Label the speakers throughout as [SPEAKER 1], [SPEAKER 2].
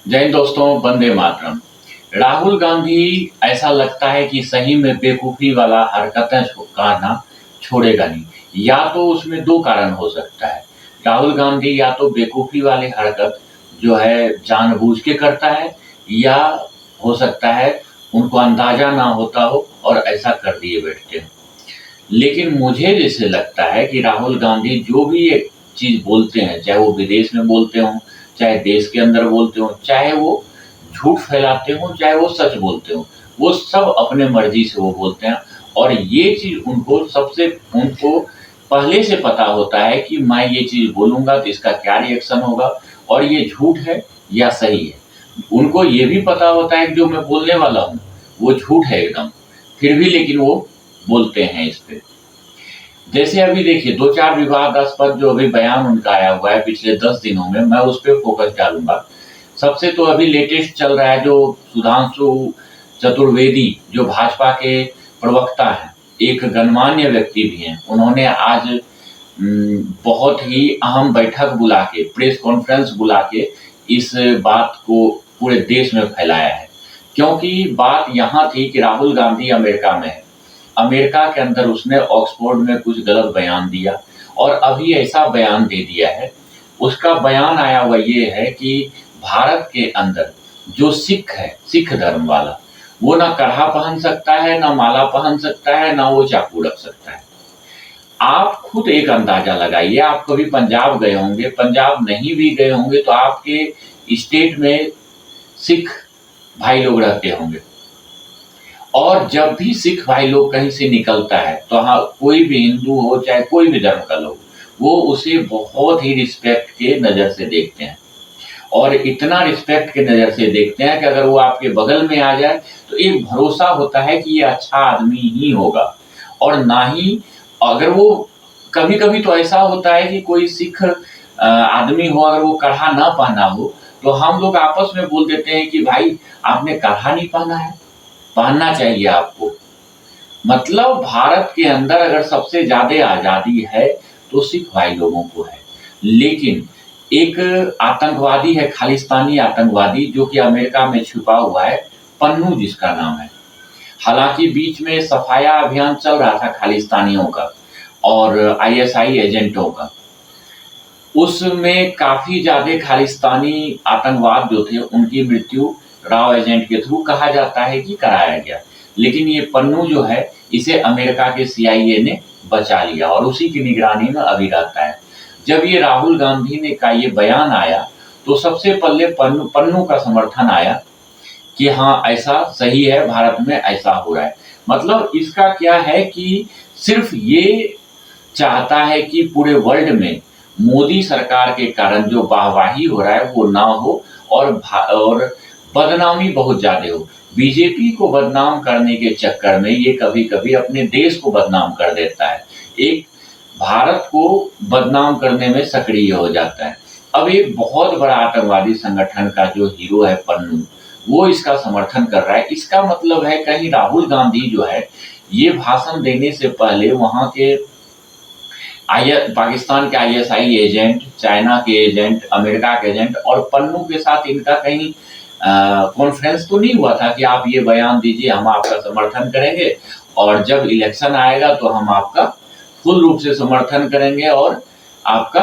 [SPEAKER 1] जय हिंद दोस्तों, वंदे मातरम। राहुल गांधी ऐसा लगता है कि सही में बेवकूफ़ी वाला हरकतें करना छोड़ेगा नहीं। या तो उसमें 2 कारण हो सकता है। राहुल गांधी या तो बेवकूफ़ी वाली हरकत जो है जानबूझ के करता है, या हो सकता है उनको अंदाज़ा ना होता हो और ऐसा कर दिए बैठते हो। लेकिन मुझे जैसे लगता है कि राहुल गांधी जो भी एक चीज़ बोलते हैं, चाहे वो विदेश में बोलते हों, चाहे देश के अंदर बोलते हों, चाहे वो झूठ फैलाते हों, चाहे वो सच बोलते हों, वो सब अपने मर्ज़ी से वो बोलते हैं। और ये चीज़ उनको पहले से पता होता है कि मैं ये चीज़ बोलूँगा तो इसका क्या रिएक्शन होगा और ये झूठ है या सही है। उनको ये भी पता होता है कि जो मैं बोलने वाला हूँ, वो झूठ है एकदम, फिर भी लेकिन वो बोलते हैं इस पे। जैसे अभी देखिए 2-4 विवादास्पद जो अभी बयान उनका आया हुआ है पिछले 10 दिनों में, मैं उस पे फ़ोकस डालूँगा। सबसे तो अभी लेटेस्ट चल रहा है जो सुधांशु चतुर्वेदी जो भाजपा के प्रवक्ता हैं, एक गणमान्य व्यक्ति भी हैं। उन्होंने आज बहुत ही अहम बैठक बुला के, प्रेस कॉन्फ्रेंस बुला के इस बात को पूरे देश में फैलाया है। क्योंकि बात यहाँ थी कि राहुल गांधी अमेरिका में है। अमेरिका के अंदर उसने ऑक्सफोर्ड में कुछ गलत बयान दिया और अभी ऐसा बयान दे दिया है। उसका बयान आया हुआ ये है कि भारत के अंदर जो सिख है, सिख धर्म वाला, वो ना कढ़ा पहन सकता है, ना माला पहन सकता है, ना वो चाकू रख सकता है। आप खुद एक अंदाजा लगाइए, आप कभी पंजाब गए होंगे, पंजाब नहीं भी गए होंगे तो आपके स्टेट में सिख भाई लोग रहते होंगे। और जब भी सिख भाई लोग कहीं से निकलता है तो हाँ, कोई भी हिंदू हो चाहे कोई भी धर्म का लोग, वो उसे बहुत ही रिस्पेक्ट के नज़र से देखते हैं। और इतना रिस्पेक्ट के नज़र से देखते हैं कि अगर वो आपके बगल में आ जाए तो एक भरोसा होता है कि ये अच्छा आदमी ही होगा। और ना ही अगर वो कभी-कभी तो ऐसा होता है कि कोई सिख आदमी हो, अगर वो कढ़ा ना पहना हो, तो हम लोग आपस में बोल देते हैं कि भाई आपने कढ़ा नहीं पहना है, पहनना चाहिए आपको। मतलब भारत के अंदर अगर सबसे ज़्यादा आज़ादी है तो सिख भाई लोगों को है। लेकिन एक आतंकवादी है, खालिस्तानी आतंकवादी, जो कि अमेरिका में छुपा हुआ है, पन्नू जिसका नाम है। हालाँकि बीच में सफाया अभियान चल रहा था खालिस्तानियों का और आईएसआई एजेंटों का। उसमें काफ़ी ज़्यादा खालिस्तानी आतंकवाद जो थे, उनकी मृत्यु राव एजेंट के थ्रू कहा जाता है कि कराया गया। लेकिन ये पन्नू जो है, इसे अमेरिका के सीआईए ने बचा लिया और उसी की निगरानी में अभी रहता है। जब ये राहुल गांधी ने का ये बयान आया, तो सबसे पहले पन्नू का समर्थन आया कि हाँ, ऐसा सही है, भारत में ऐसा हो रहा है। मतलब इसका क्या है कि सिर्फ ये चाहता है कि पूरे वर्ल्ड में मोदी सरकार के कारण जो वाहवाही हो रहा है वो ना हो और बदनामी बहुत ज़्यादा हो। बीजेपी को बदनाम करने के चक्कर में ये कभी-कभी अपने देश को बदनाम कर देता है। एक भारत को बदनाम करने में सक्रिय हो जाता है। अब एक बहुत बड़ा आतंकवादी संगठन का जो हीरो है पन्नू, वो इसका समर्थन कर रहा है। इसका मतलब है कहीं राहुल गांधी जो है, ये भाषण देने से पहले वहाँ के पाकिस्तान के आईएसआई एजेंट, चाइना के एजेंट, अमेरिका के एजेंट और पन्नू के साथ इनका कहीं कॉन्फ्रेंस तो नहीं हुआ था कि आप ये बयान दीजिए, हम आपका समर्थन करेंगे और जब इलेक्शन आएगा तो हम आपका फुल रूप से समर्थन करेंगे और आपका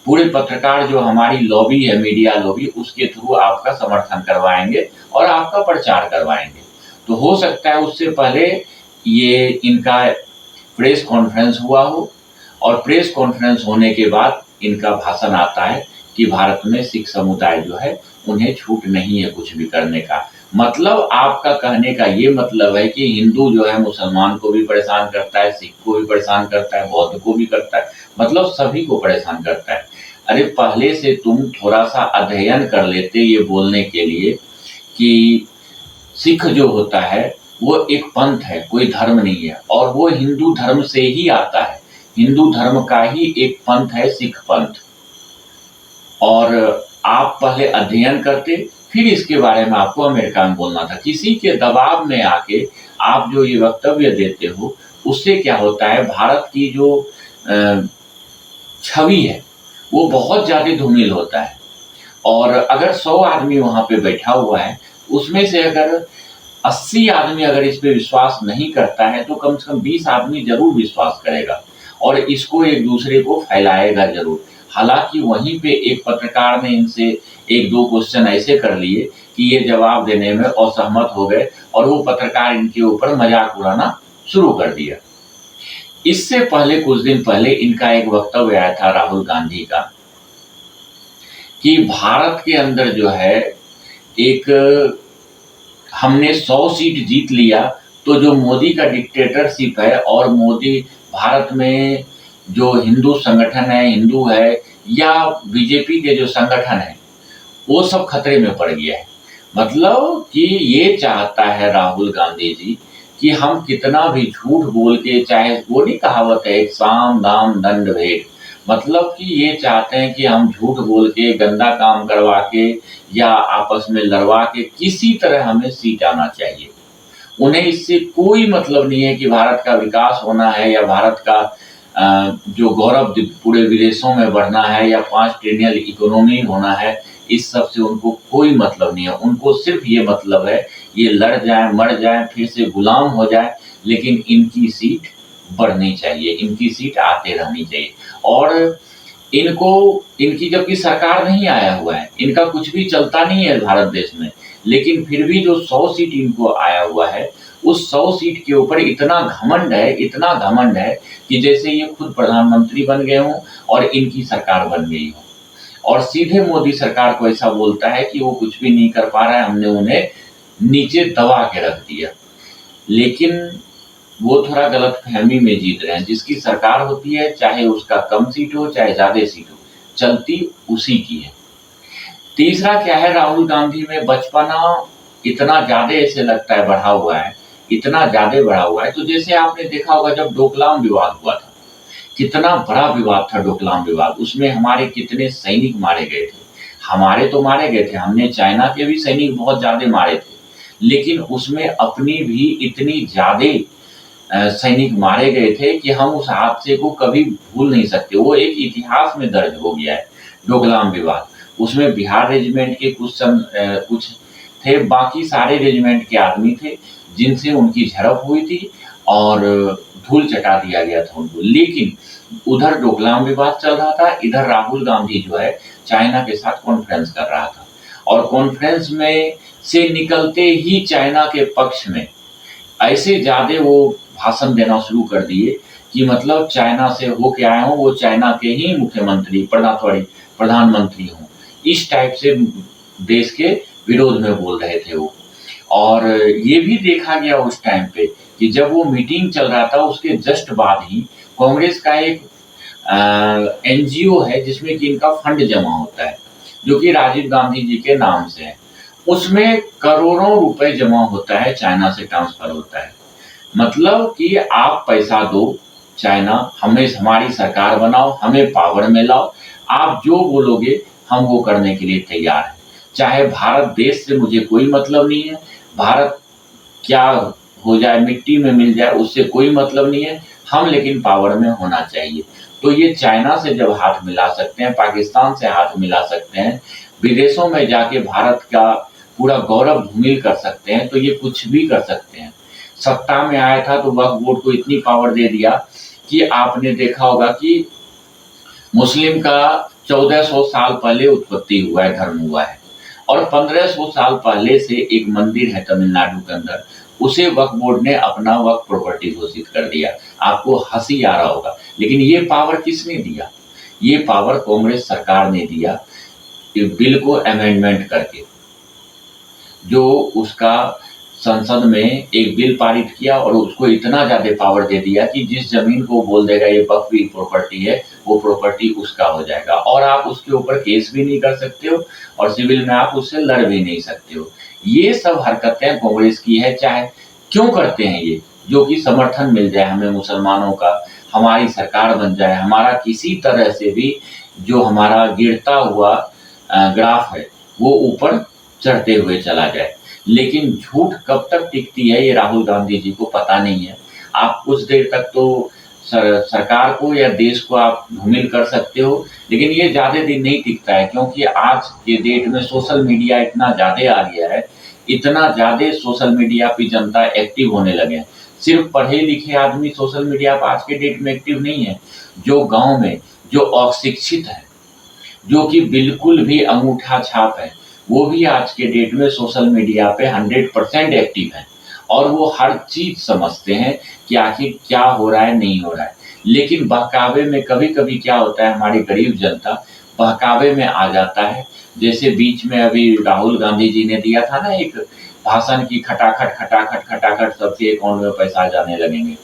[SPEAKER 1] पूरे पत्रकार जो हमारी लॉबी है, मीडिया लॉबी, उसके थ्रू आपका समर्थन करवाएंगे और आपका प्रचार करवाएंगे। तो हो सकता है उससे पहले ये इनका प्रेस कॉन्फ्रेंस हुआ हो और प्रेस कॉन्फ्रेंस होने के बाद इनका भाषण आता है कि भारत में सिख समुदाय जो है, उन्हें छूट नहीं है कुछ भी करने का। मतलब आपका कहने का ये मतलब है कि हिंदू जो है मुसलमान को भी परेशान करता है, सिख को भी परेशान करता है, बौद्ध को भी करता है, मतलब सभी को परेशान करता है। अरे पहले से तुम थोड़ा-सा अध्ययन कर लेते ये बोलने के लिए कि सिख जो होता है वो एक पंथ है, कोई धर्म नहीं है और वो हिंदू धर्म से ही आता है। हिंदू धर्म का ही एक पंथ है सिख पंथ। और आप पहले अध्ययन करते, फिर इसके बारे में आपको अमेरिका में बोलना था। किसी के दबाव में आके आप जो ये वक्तव्य देते हो, उससे क्या होता है, भारत की जो छवि है, वो बहुत ज़्यादा धूमिल होता है। और अगर 100 आदमी वहाँ पे बैठा हुआ है, उसमें से अगर 80 आदमी अगर इस पे विश्वास नहीं करता है, तो कम से कम 20 आदमी ज़रूर विश्वास करेगा और इसको एक-दूसरे को फैलाएगा ज़रूर। हालाँकि वहीं पे एक पत्रकार ने इनसे 1-2 क्वेश्चन ऐसे कर लिए कि ये जवाब देने में असहमत हो गए और वो पत्रकार इनके ऊपर मज़ाक उड़ाना शुरू कर दिया। इससे पहले कुछ दिन पहले इनका एक वक्तव्य आया था राहुल गांधी का कि भारत के अंदर जो है एक हमने 100 सीट जीत लिया, तो जो मोदी का डिक्टेटरशिप है और मोदी भारत में जो हिंदू संगठन है, हिंदू है या बीजेपी के जो संगठन है, वो सब खतरे में पड़ गया है। मतलब कि ये चाहता है राहुल गांधी जी कि हम कितना भी झूठ बोल के, चाहे वो नहीं कहावत है एक साम दाम दंड भेद, मतलब कि ये चाहते हैं कि हम झूठ बोल के, गंदा काम करवा के या आपस में लड़वा के किसी तरह हमें सीट आना चाहिए। उन्हें इससे कोई मतलब नहीं है कि भारत का विकास होना है या भारत का जो गौरव पूरे विदेशों में बढ़ना है या 5 ट्रिलियन इकोनॉमी होना है, इस सब से उनको कोई मतलब नहीं है। उनको सिर्फ ये मतलब है, ये लड़ जाएँ, मर जाएँ, फिर से गुलाम हो जाएँ, लेकिन इनकी सीट बढ़नी चाहिए, इनकी सीट आते रहनी चाहिए। और इनको इनकी जबकि सरकार नहीं आया हुआ है, इनका कुछ भी चलता नहीं है भारत देश में, लेकिन फिर भी जो 100 सीट इनको आया हुआ है, उस 100 सीट के ऊपर इतना घमंड है, इतना घमंड है कि जैसे ये खुद प्रधानमंत्री बन गए हों और इनकी सरकार बन गई हो। और सीधे मोदी सरकार को ऐसा बोलता है कि वो कुछ भी नहीं कर पा रहा है, हमने उन्हें नीचे दबा के रख दिया। लेकिन वो थोड़ा गलतफ़हमी में जीत रहे हैं। जिसकी सरकार होती है, चाहे उसका कम सीट हो, चाहे ज़्यादा सीट हो, चलती उसी की है। तीसरा क्या है, राहुल गांधी में बचपना इतना ज़्यादा ऐसे लगता है बढ़ा हुआ है, इतना ज़्यादा बढ़ा हुआ है, तो जैसे आपने देखा होगा जब डोकलाम विवाद हुआ था, कितना बड़ा विवाद था डोकलाम विवाद, उसमें हमारे कितने सैनिक मारे गए थे। हमारे तो मारे गए थे, हमने चाइना के भी सैनिक बहुत ज़्यादा मारे थे, लेकिन उसमें अपनी भी इतनी ज़्यादा सैनिक मारे गए थे कि हम उस हादसे को कभी भूल नहीं सकते। वो एक इतिहास में दर्ज हो गया है, डोकलाम विवाद। उसमें बिहार रेजिमेंट के कुछ थे, बाकी सारे रेजिमेंट के आदमी थे, जिनसे उनकी झड़प हुई थी और धूल चटा दिया गया था उनको। लेकिन उधर डोकलाम विवाद चल रहा था, इधर राहुल गांधी जो है चाइना के साथ कॉन्फ्रेंस कर रहा था और कॉन्फ्रेंस में से निकलते ही चाइना के पक्ष में ऐसे ज़्यादा वो भाषण देना शुरू कर दिए कि मतलब चाइना से होके आए हों, वो चाइना के ही मुख्यमंत्री प्रधानमंत्री हों। इस टाइप से देश के विरोध में बोल रहे थे वो। और ये भी देखा गया उस टाइम पे कि जब वो मीटिंग चल रहा था, उसके जस्ट बाद ही कांग्रेस का एक एनजीओ है जिसमें कि इनका फंड जमा होता है, जो कि राजीव गांधी जी के नाम से है। उसमें करोड़ों रुपए जमा होता है, चाइना से ट्रांसफर होता है। मतलब कि आप पैसा दो, चाइना हमें हमारी सरकार बनाओ, हमें पावर में लाओ, आप जो बोलोगे हम वो करने के लिए तैयार हैं। चाहे भारत देश से मुझे कोई मतलब नहीं है, भारत क्या हो जाए, मिट्टी में मिल जाए, उससे कोई मतलब नहीं है, हम लेकिन पावर में होना चाहिए। तो ये चाइना से जब हाथ मिला सकते हैं, पाकिस्तान से हाथ मिला सकते हैं, विदेशों में जाके भारत का पूरा गौरव धूमिल कर सकते हैं, तो ये कुछ भी कर सकते हैं। सत्ता में आया था तो वक्फ बोर्ड को इतनी पावर दे दिया कि आपने देखा होगा कि मुस्लिम का 1400 साल पहले उत्पत्ति हुआ है, धर्म हुआ है और 1500 साल पहले से एक मंदिर है तमिलनाडु के अंदर, उसे वक्फ बोर्ड ने अपना वक्फ प्रॉपर्टी घोषित कर दिया। आपको हंसी आ रहा होगा, लेकिन ये पावर किसने दिया? ये पावर कांग्रेस सरकार ने दिया, बिल को अमेंडमेंट करके, जो उसका संसद में एक बिल पारित किया और उसको इतना ज़्यादा पावर दे दिया कि जिस ज़मीन को बोल देगा ये वक्फ की प्रॉपर्टी है, वो प्रॉपर्टी उसका हो जाएगा और आप उसके ऊपर केस भी नहीं कर सकते हो और सिविल में आप उससे लड़ भी नहीं सकते हो। ये सब हरकतें कांग्रेस की है। चाहे क्यों करते हैं ये? जो कि समर्थन मिल जाए हमें मुसलमानों का, हमारी सरकार बन जाए, हमारा किसी तरह से भी जो हमारा गिरता हुआ ग्राफ है वो ऊपर चढ़ते हुए चला जाए। लेकिन झूठ कब तक टिकती है ये राहुल गांधी जी को पता नहीं है। आप कुछ देर तक तो सरकार को या देश को आप धूमिल कर सकते हो, लेकिन ये ज़्यादा दिन नहीं टिकता है, क्योंकि आज के डेट में सोशल मीडिया इतना ज़्यादा आ गया है, इतना ज़्यादा सोशल मीडिया पे जनता एक्टिव होने लगे हैं। सिर्फ पढ़े-लिखे आदमी सोशल मीडिया पे आज के डेट में एक्टिव नहीं है। जो गाँव में जो अशिक्षित है, जो कि बिल्कुल भी अंगूठा छाप है, वो भी आज के डेट में सोशल मीडिया पे 100% एक्टिव हैं और वो हर चीज़ समझते हैं कि आखिर क्या हो रहा है, नहीं हो रहा है। लेकिन बहकावे में कभी-कभी क्या होता है, हमारी गरीब जनता बहकावे में आ जाता है। जैसे बीच में अभी राहुल गांधी जी ने दिया था ना एक भाषण कि खटाखट, खटाखट, खटाखट सबके अकाउंट में पैसा जाने लगेंगे।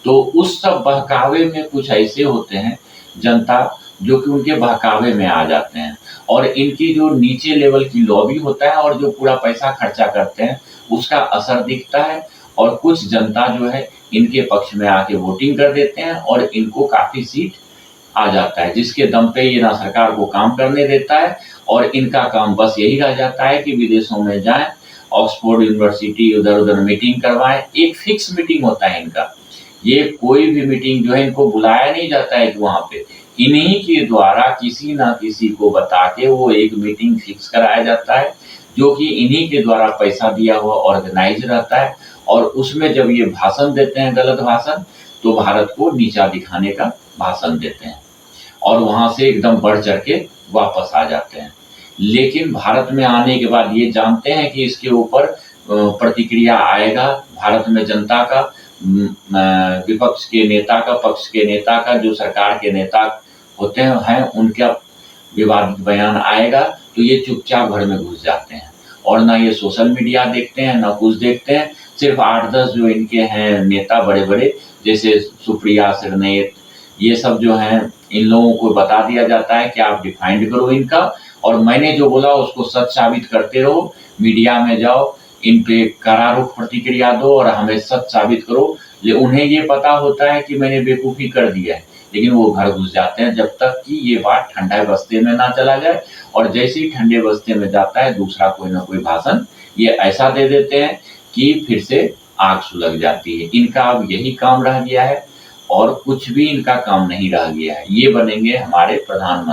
[SPEAKER 1] तो उस सब बहकावे में कुछ ऐसे होते हैं जनता जो कि उनके बहकावे में आ जाते हैं और इनकी जो नीचे लेवल की लॉबी होता है और जो पूरा पैसा खर्चा करते हैं उसका असर दिखता है और कुछ जनता जो है इनके पक्ष में आके वोटिंग कर देते हैं और इनको काफ़ी सीट आ जाता है, जिसके दम पे ये ना सरकार को काम करने देता है और इनका काम बस यही रह जाता है कि विदेशों में जाएँ, ऑक्सफोर्ड यूनिवर्सिटी इधर-उधर मीटिंग करवाएँ। एक फिक्स मीटिंग होता है इनका। ये कोई भी मीटिंग जो है इनको बुलाया नहीं जाता है कि वहाँ पे, इन्हीं के द्वारा किसी ना किसी को बता के वो एक मीटिंग फिक्स कराया जाता है, जो कि इन्हीं के द्वारा पैसा दिया हुआ ऑर्गेनाइज़ रहता है और उसमें जब ये भाषण देते हैं गलत भाषण, तो भारत को नीचा दिखाने का भाषण देते हैं और वहाँ से एकदम बढ़ चढ़ के वापस आ जाते हैं। लेकिन भारत में आने के बाद ये जानते हैं कि इसके ऊपर प्रतिक्रिया आएगा, भारत में जनता का विपक्ष के नेता का, पक्ष के नेता का, जो सरकार के नेता होते हैं उनका विवादित बयान आएगा, तो ये चुपचाप घर में घुस जाते हैं और ना ये सोशल मीडिया देखते हैं, ना कुछ देखते हैं। सिर्फ 8-10 जो इनके हैं नेता बड़े-बड़े, जैसे सुप्रिया सिरनेत, ये सब जो हैं, इन लोगों को बता दिया जाता है कि आप डिफाइंड करो इनका और मैंने जो बोला उसको सच साबित करते रहो, मीडिया में जाओ, इन पे कड़ा रुख प्रतिक्रिया दो और हमें सच साबित करो। उन्हें ये पता होता है कि मैंने बेवकूफ़ी कर दिया है, लेकिन वो घर घुस जाते हैं जब तक कि ये बात ठंडे बस्ते में ना चला जाए और जैसे ही ठंडे बस्ते में जाता है दूसरा कोई ना कोई भाषण ये ऐसा दे देते हैं कि फिर से आग सुलग जाती है। इनका अब यही काम रह गया है और कुछ भी इनका काम नहीं रह गया है। ये बनेंगे हमारे प्रधानमंत्री।